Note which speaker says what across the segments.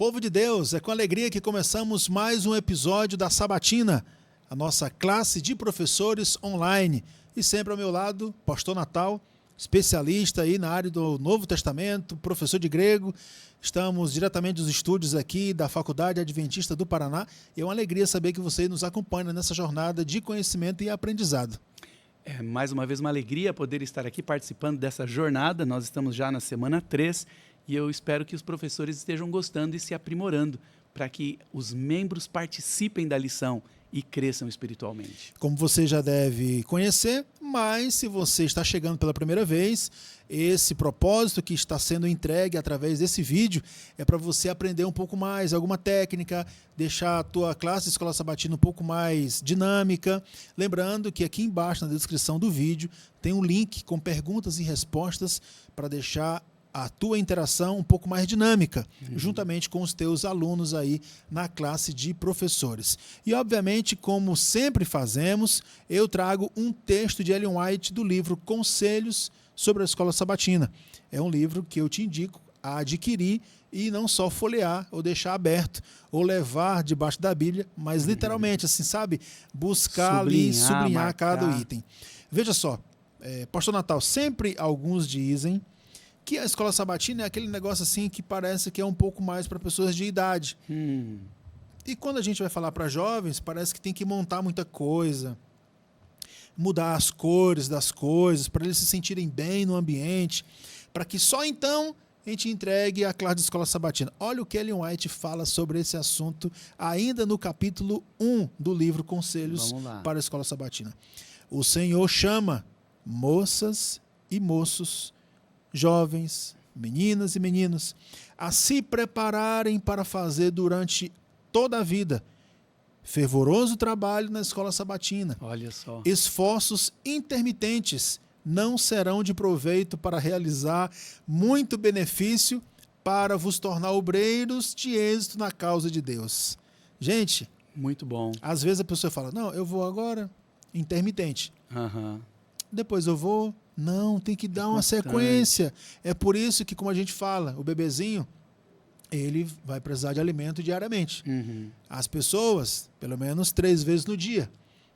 Speaker 1: Povo de Deus, é com alegria que começamos mais um episódio da Sabatina, a nossa classe de professores online. E sempre ao meu lado, Pastor Natal, especialista aí na área do Novo Testamento, professor de grego. Estamos diretamente dos estúdios aqui da Faculdade Adventista do Paraná. E é uma alegria saber que você nos acompanha nessa jornada de conhecimento e aprendizado.
Speaker 2: É mais uma vez uma alegria poder estar aqui participando dessa jornada. Nós estamos já na semana 3 e eu espero que os professores estejam gostando e se aprimorando para que os membros participem da lição e cresçam espiritualmente.
Speaker 1: Como você já deve conhecer, mas se você está chegando pela primeira vez, esse propósito que está sendo entregue através desse vídeo é para você aprender um pouco mais, alguma técnica, deixar a tua classe de Escola Sabatina um pouco mais dinâmica. Lembrando que aqui embaixo na descrição do vídeo tem um link com perguntas e respostas para deixar a tua interação um pouco mais dinâmica, juntamente com os teus alunos aí na classe de professores. E, obviamente, como sempre fazemos, eu trago um texto de Ellen White do livro Conselhos sobre a Escola Sabatina. É um livro que eu te indico a adquirir e não só folhear ou deixar aberto ou levar debaixo da Bíblia, mas literalmente, assim, sabe? Buscar ali, sublinhar cada item. Veja só, Pastor Natal, sempre alguns dizem que a Escola Sabatina é aquele negócio assim que parece que é um pouco mais para pessoas de idade. E quando a gente vai falar para jovens, parece que tem que montar muita coisa, mudar as cores das coisas, para eles se sentirem bem no ambiente, para que só então a gente entregue a classe de Escola Sabatina. Olha o que Ellen White fala sobre esse assunto ainda no capítulo 1 do livro Conselhos para a Escola Sabatina. O Senhor chama moças e moços, jovens, meninas e meninos, a se prepararem para fazer durante toda a vida fervoroso trabalho na Escola Sabatina.
Speaker 2: Olha só.
Speaker 1: Esforços intermitentes não serão de proveito para realizar muito benefício para vos tornar obreiros de êxito na causa de Deus. Gente,
Speaker 2: muito bom.
Speaker 1: Às vezes a pessoa fala, não, eu vou agora, intermitente. Depois eu vou. Não, tem que dar uma sequência. É por isso que, como a gente fala, o bebezinho, ele vai precisar de alimento diariamente. As pessoas, pelo menos 3 vezes no dia.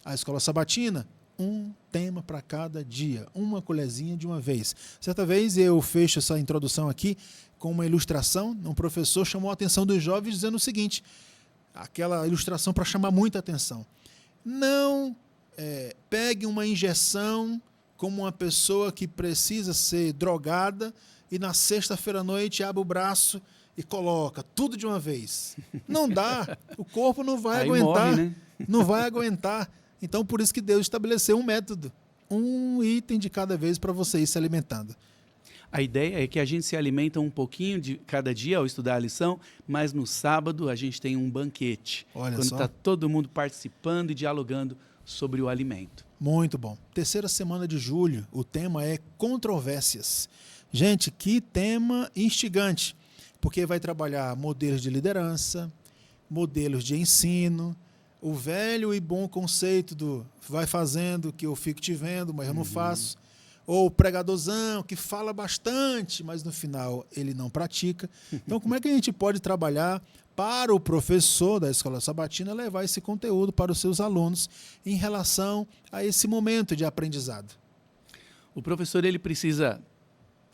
Speaker 1: A Escola Sabatina, um tema para cada dia, uma colherzinha de uma vez. Certa vez eu fecho essa introdução aqui com uma ilustração. Um professor chamou a atenção dos jovens dizendo o seguinte, aquela ilustração para chamar muita atenção. Não pegue uma injeção como uma pessoa que precisa ser drogada e na sexta-feira à noite abre o braço e coloca tudo de uma vez. Não dá, o corpo não vai aguentar,
Speaker 2: morre, né?
Speaker 1: Não vai aguentar. Então, por isso que Deus estabeleceu um método, um item de cada vez para você ir se alimentando.
Speaker 2: A ideia é que a gente se alimenta um pouquinho de cada dia ao estudar a lição, mas no sábado a gente tem um banquete,
Speaker 1: Olha
Speaker 2: quando
Speaker 1: só.
Speaker 2: está todo mundo participando e dialogando sobre o alimento.
Speaker 1: Muito bom. Terceira semana de julho, o tema é controvérsias. Gente, que tema instigante, porque vai trabalhar modelos de liderança, modelos de ensino, o velho e bom conceito do vai fazendo que eu fico te vendo, mas eu não faço, ou o pregadorzão que fala bastante, mas no final ele não pratica. Então, como é que a gente pode trabalhar para o professor da Escola Sabatina levar esse conteúdo para os seus alunos em relação a esse momento de aprendizado?
Speaker 2: O professor ele precisa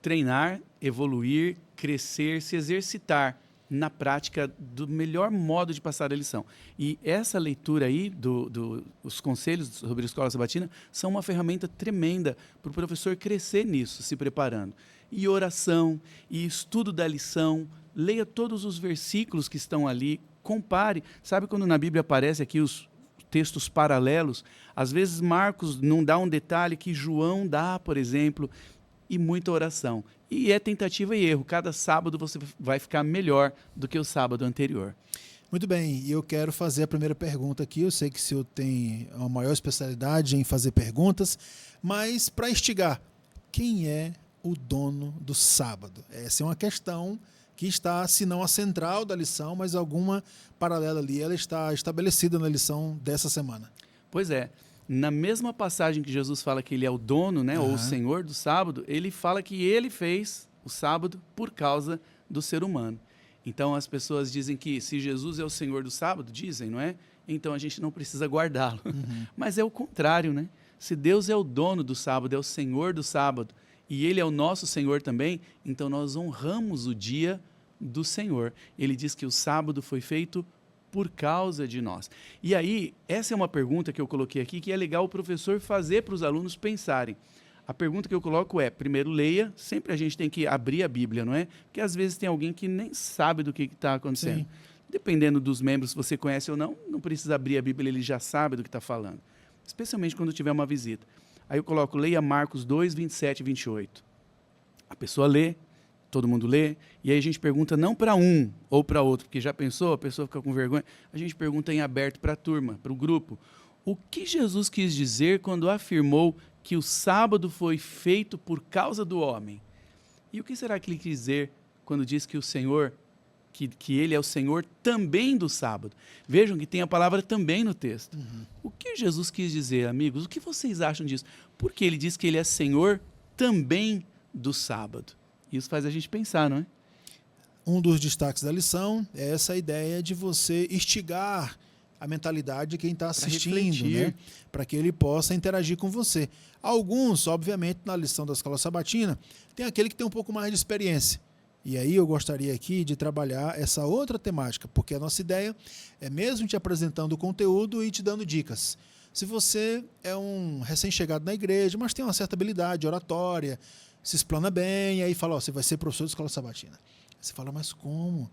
Speaker 2: treinar, evoluir, crescer, se exercitar na prática do melhor modo de passar a lição. E essa leitura aí dos conselhos sobre a Escola Sabatina são uma ferramenta tremenda para o professor crescer nisso, se preparando. E oração, e estudo da lição, leia todos os versículos que estão ali, compare. Sabe quando na Bíblia aparece aqui os textos paralelos? Às vezes Marcos não dá um detalhe que João dá, por exemplo, e muita oração. E é tentativa e erro. Cada sábado você vai ficar melhor do que o sábado anterior.
Speaker 1: Muito bem, e eu quero fazer a primeira pergunta aqui. Eu sei que o senhor tem uma maior especialidade em fazer perguntas, mas para instigar, quem é o dono do sábado? Essa é uma questão que está, se não a central da lição, mas alguma paralela ali, ela está estabelecida na lição dessa semana.
Speaker 2: Pois é. Na mesma passagem que Jesus fala que ele é o dono, né, ou o senhor do sábado, ele fala que ele fez o sábado por causa do ser humano. Então, as pessoas dizem que se Jesus é o Senhor do sábado, dizem, não é? Então, a gente não precisa guardá-lo. Mas é o contrário, né? Se Deus é o dono do sábado, é o Senhor do sábado, e Ele é o nosso Senhor também, então nós honramos o dia do Senhor. Ele diz que o sábado foi feito por causa de nós. E aí, essa é uma pergunta que eu coloquei aqui, que é legal o professor fazer para os alunos pensarem. A pergunta que eu coloco é, primeiro leia, sempre a gente tem que abrir a Bíblia, não é? Porque às vezes tem alguém que nem sabe do que está acontecendo. Sim. Dependendo dos membros, se você conhece ou não, não precisa abrir a Bíblia, ele já sabe do que está falando. Especialmente quando tiver uma visita. Aí eu coloco, leia Marcos 2, 27 e 28. A pessoa lê, todo mundo lê, e aí a gente pergunta não para um ou para outro, porque já pensou, a pessoa fica com vergonha, a gente pergunta em aberto para a turma, para o grupo. O que Jesus quis dizer quando afirmou que o sábado foi feito por causa do homem? E o que será que ele quis dizer quando diz que o Senhor, que ele é o Senhor também do sábado? Vejam que tem a palavra também no texto. O que Jesus quis dizer, amigos? O que vocês acham disso? Porque ele diz que ele é Senhor também do sábado. Isso faz a gente pensar, não é?
Speaker 1: Um dos destaques da lição é essa ideia de você instigar a mentalidade de quem está assistindo, né? Para que ele possa interagir com você. Alguns, obviamente, na lição da Escola Sabatina, tem aquele que tem um pouco mais de experiência. E aí eu gostaria aqui de trabalhar essa outra temática, porque a nossa ideia é mesmo te apresentando o conteúdo e te dando dicas. Se você é um recém-chegado na igreja, mas tem uma certa habilidade oratória, se explana bem, aí fala, ó, você vai ser professor de Escola Sabatina. Você fala, mas como?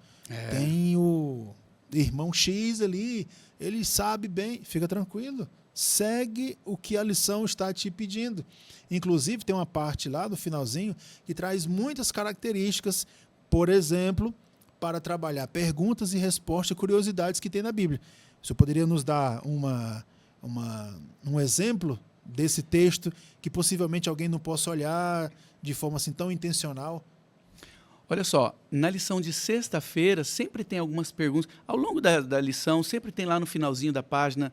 Speaker 1: Tem o irmão X ali, ele sabe bem, fica tranquilo. Segue o que a lição está te pedindo. Inclusive, tem uma parte lá do finalzinho que traz muitas características, por exemplo, para trabalhar perguntas e respostas e curiosidades que tem na Bíblia. O senhor poderia nos dar um exemplo desse texto que possivelmente alguém não possa olhar de forma assim tão intencional?
Speaker 2: Olha só, na lição de sexta-feira sempre tem algumas perguntas. Ao longo da lição, sempre tem lá no finalzinho da página,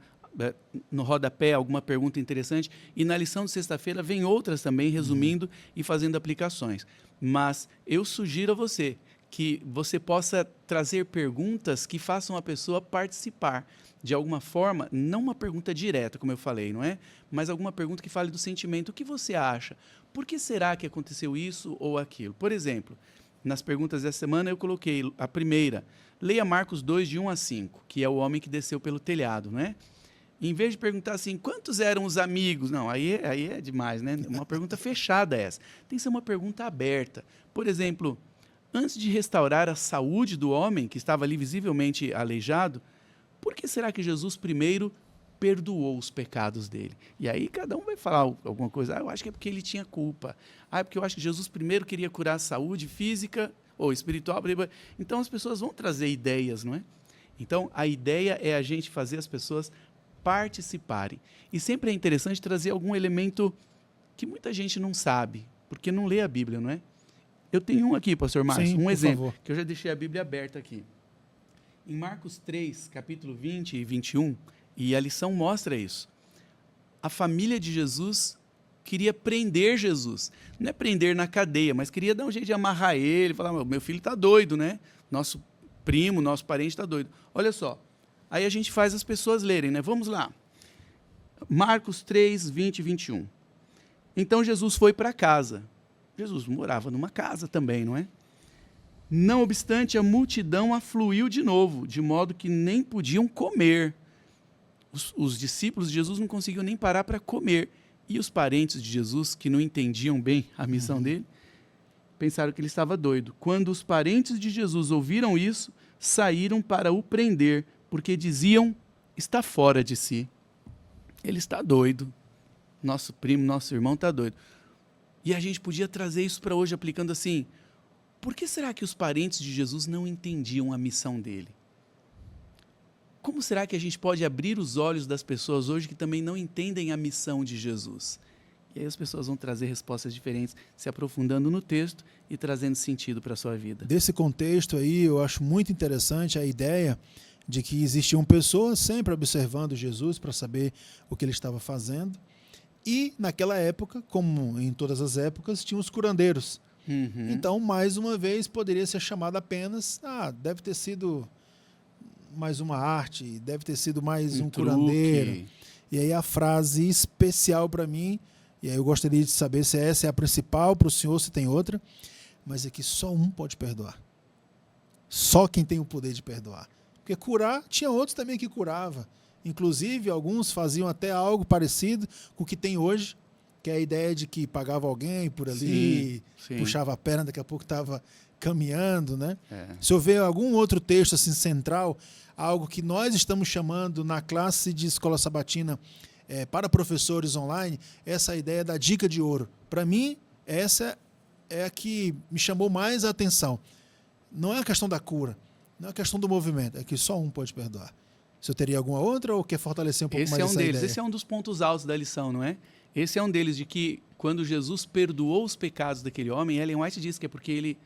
Speaker 2: no rodapé, alguma pergunta interessante. E na lição de sexta-feira vem outras também, resumindo e fazendo aplicações. Mas eu sugiro a você que você possa trazer perguntas que façam a pessoa participar. De alguma forma, não uma pergunta direta, como eu falei, não é? Mas alguma pergunta que fale do sentimento. O que você acha? Por que será que aconteceu isso ou aquilo? Por exemplo, nas perguntas dessa semana eu coloquei a primeira. Leia Marcos 2, de 1 a 5, que é o homem que desceu pelo telhado, não é? Em vez de perguntar assim, quantos eram os amigos? Não, aí é demais, né? Uma pergunta fechada essa. Tem que ser uma pergunta aberta. Por exemplo, antes de restaurar a saúde do homem, que estava ali visivelmente aleijado, por que será que Jesus primeiro perdoou os pecados dele? E aí cada um vai falar alguma coisa. Eu acho que é porque ele tinha culpa. É porque eu acho que Jesus primeiro queria curar a saúde física ou espiritual. Então as pessoas vão trazer ideias, não é? Então a ideia é a gente fazer as pessoas participarem. E sempre é interessante trazer algum elemento que muita gente não sabe, porque não lê a Bíblia, não é? Eu tenho um aqui, pastor Márcio,
Speaker 1: Sim,
Speaker 2: um exemplo,
Speaker 1: favor.
Speaker 2: que eu já deixei a Bíblia aberta aqui. Em Marcos 3, capítulo 20 e 21, e a lição mostra isso. A família de Jesus queria prender Jesus. Não é prender na cadeia, mas queria dar um jeito de amarrar ele, falar, meu filho está doido, né? Nosso primo, nosso parente está doido. Olha só, aí a gente faz as pessoas lerem, né? Vamos lá. Marcos 3, 20 e 21. Então Jesus foi para casa. Jesus morava numa casa também, não é? Não obstante, a multidão afluiu de novo, de modo que nem podiam comer. Os discípulos de Jesus não conseguiam nem parar para comer. E os parentes de Jesus, que não entendiam bem a missão dele, pensaram que ele estava doido. Quando os parentes de Jesus ouviram isso, saíram para o prender, porque diziam, está fora de si. Ele está doido. Nosso primo, nosso irmão está doido. E a gente podia trazer isso para hoje, aplicando assim, por que será que os parentes de Jesus não entendiam a missão dele? Como será que a gente pode abrir os olhos das pessoas hoje que também não entendem a missão de Jesus? E aí as pessoas vão trazer respostas diferentes, se aprofundando no texto e trazendo sentido para a sua vida.
Speaker 1: Desse contexto aí, eu acho muito interessante a ideia de que existiam pessoas sempre observando Jesus para saber o que ele estava fazendo. E naquela época, como em todas as épocas, tinha os curandeiros. Então, mais uma vez, poderia ser chamado apenas, deve ter sido mais uma arte, deve ter sido mais um curandeiro. E aí a frase especial para mim, e aí eu gostaria de saber se essa é a principal para o senhor, se tem outra, mas é que só um pode perdoar. Só quem tem o poder de perdoar. Porque curar, tinha outros também que curava. Inclusive, alguns faziam até algo parecido com o que tem hoje, que é a ideia de que pagava alguém por ali, puxava a perna, daqui a pouco estava caminhando, né? Se eu ver algum outro texto assim central, algo que nós estamos chamando na classe de escola sabatina para professores online, essa ideia da dica de ouro. Para mim, essa é a que me chamou mais a atenção. Não é a questão da cura, não é a questão do movimento, é que só um pode perdoar. Você teria alguma outra ou quer fortalecer um pouco mais essa ideia?
Speaker 2: Esse é um dos pontos altos da lição, não é? Esse é um deles, de que quando Jesus perdoou os pecados daquele homem, Ellen White diz que é porque ele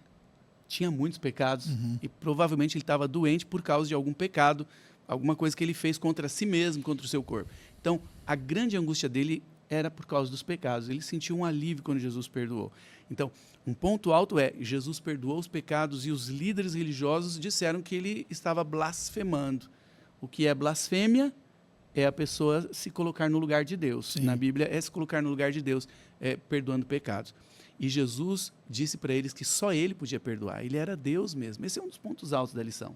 Speaker 2: tinha muitos pecados e provavelmente ele estava doente por causa de algum pecado, alguma coisa que ele fez contra si mesmo, contra o seu corpo. Então, a grande angústia dele era por causa dos pecados. Ele sentiu um alívio quando Jesus perdoou. Então, um ponto alto é, Jesus perdoou os pecados e os líderes religiosos disseram que ele estava blasfemando. O que é blasfêmia? É a pessoa se colocar no lugar de Deus. Sim. Na Bíblia, é se colocar no lugar de Deus, perdoando pecados. E Jesus disse para eles que só ele podia perdoar. Ele era Deus mesmo. Esse é um dos pontos altos da lição.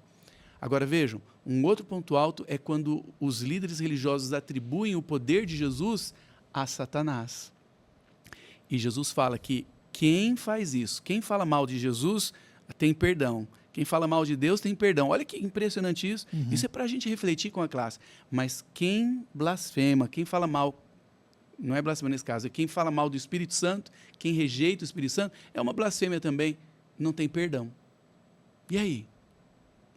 Speaker 2: Agora, vejam, um outro ponto alto é quando os líderes religiosos atribuem o poder de Jesus a Satanás. E Jesus fala que quem faz isso, quem fala mal de Jesus, tem perdão. Quem fala mal de Deus tem perdão. Olha que impressionante isso. Isso é para a gente refletir com a classe. Mas quem blasfema, quem fala mal, não é blasfema nesse caso, é quem fala mal do Espírito Santo, quem rejeita o Espírito Santo, é uma blasfêmia também, não tem perdão. E aí?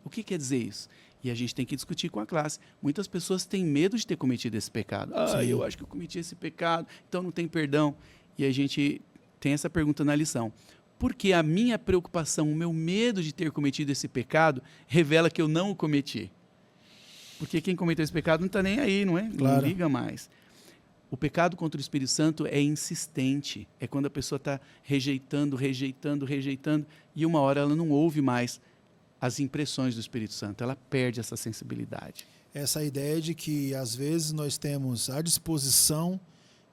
Speaker 2: O que quer dizer isso? E a gente tem que discutir com a classe. Muitas pessoas têm medo de ter cometido esse pecado. Eu acho que eu cometi esse pecado, então não tem perdão. E a gente tem essa pergunta na lição. Porque a minha preocupação, o meu medo de ter cometido esse pecado, revela que eu não o cometi. Porque quem cometeu esse pecado não está nem aí, não é? Claro. Não liga mais. O pecado contra o Espírito Santo é insistente. É quando a pessoa está rejeitando, e uma hora ela não ouve mais as impressões do Espírito Santo. Ela perde essa sensibilidade.
Speaker 1: Essa ideia de que, às vezes, nós temos à disposição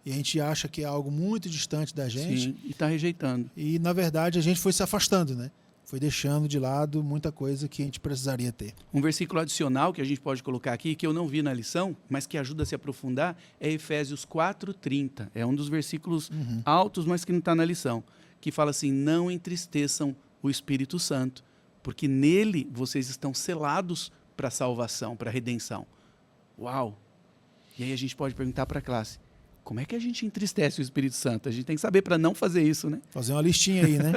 Speaker 1: e a gente acha que é algo muito distante da gente.
Speaker 2: Sim, e está rejeitando.
Speaker 1: E, na verdade, a gente foi se afastando, né? Foi deixando de lado muita coisa que a gente precisaria ter.
Speaker 2: Um versículo adicional que a gente pode colocar aqui, que eu não vi na lição, mas que ajuda a se aprofundar, é Efésios 4:30. É um dos versículos altos, mas que não está na lição. Que fala assim, não entristeçam o Espírito Santo, porque nele vocês estão selados para a salvação, para a redenção. Uau! E aí a gente pode perguntar para a classe, como é que a gente entristece o Espírito Santo? A gente tem que saber para não fazer isso, né?
Speaker 1: Fazer uma listinha aí, né?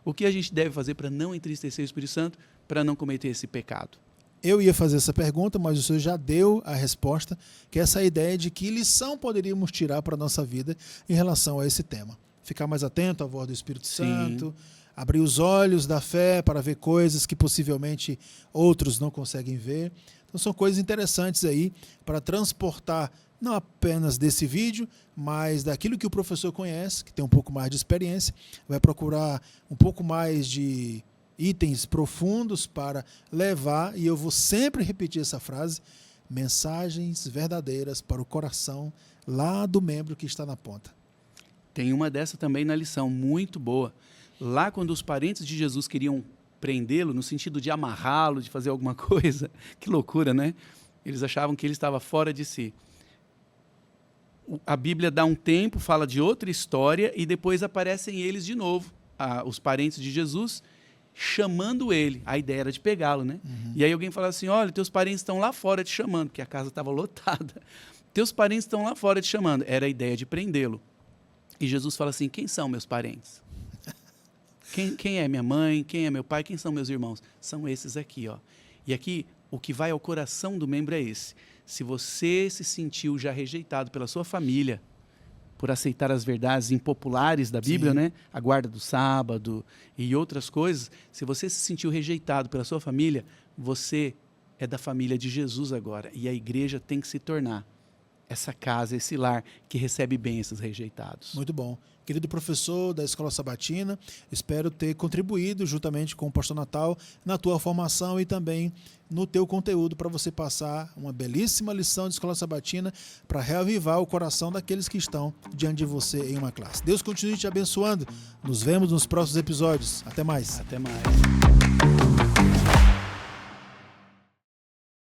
Speaker 2: O que a gente deve fazer para não entristecer o Espírito Santo, para não cometer esse pecado?
Speaker 1: Eu ia fazer essa pergunta, mas o senhor já deu a resposta, que é essa ideia de que lição poderíamos tirar para a nossa vida em relação a esse tema. Ficar mais atento à voz do Espírito Santo, abrir os olhos da fé para ver coisas que possivelmente outros não conseguem ver. Então são coisas interessantes aí para transportar não apenas desse vídeo, mas daquilo que o professor conhece, que tem um pouco mais de experiência, vai procurar um pouco mais de itens profundos para levar, e eu vou sempre repetir essa frase, mensagens verdadeiras para o coração lá do membro que está na ponta.
Speaker 2: Tem uma dessa também na lição, muito boa. Lá quando os parentes de Jesus queriam prendê-lo, no sentido de amarrá-lo, de fazer alguma coisa, que loucura, né? Eles achavam que ele estava fora de si. A Bíblia dá um tempo, fala de outra história e depois aparecem eles de novo, os parentes de Jesus, chamando ele. A ideia era de pegá-lo, né? E aí alguém fala assim, olha, teus parentes estão lá fora te chamando, porque a casa estava lotada. Teus parentes estão lá fora te chamando. Era a ideia de prendê-lo. E Jesus fala assim, quem são meus parentes? Quem é minha mãe? Quem é meu pai? Quem são meus irmãos? São esses aqui, ó. E aqui, o que vai ao coração do membro é esse. Se você se sentiu já rejeitado pela sua família, por aceitar as verdades impopulares da Bíblia, né? A guarda do sábado e outras coisas, se você se sentiu rejeitado pela sua família, você é da família de Jesus agora. E a igreja tem que se tornar essa casa, esse lar que recebe bem esses rejeitados.
Speaker 1: Muito bom. Querido professor da Escola Sabatina, espero ter contribuído juntamente com o Pastor Natal na tua formação e também no teu conteúdo para você passar uma belíssima lição de Escola Sabatina para reavivar o coração daqueles que estão diante de você em uma classe. Deus continue te abençoando. Nos vemos nos próximos episódios. Até mais.
Speaker 2: Até mais.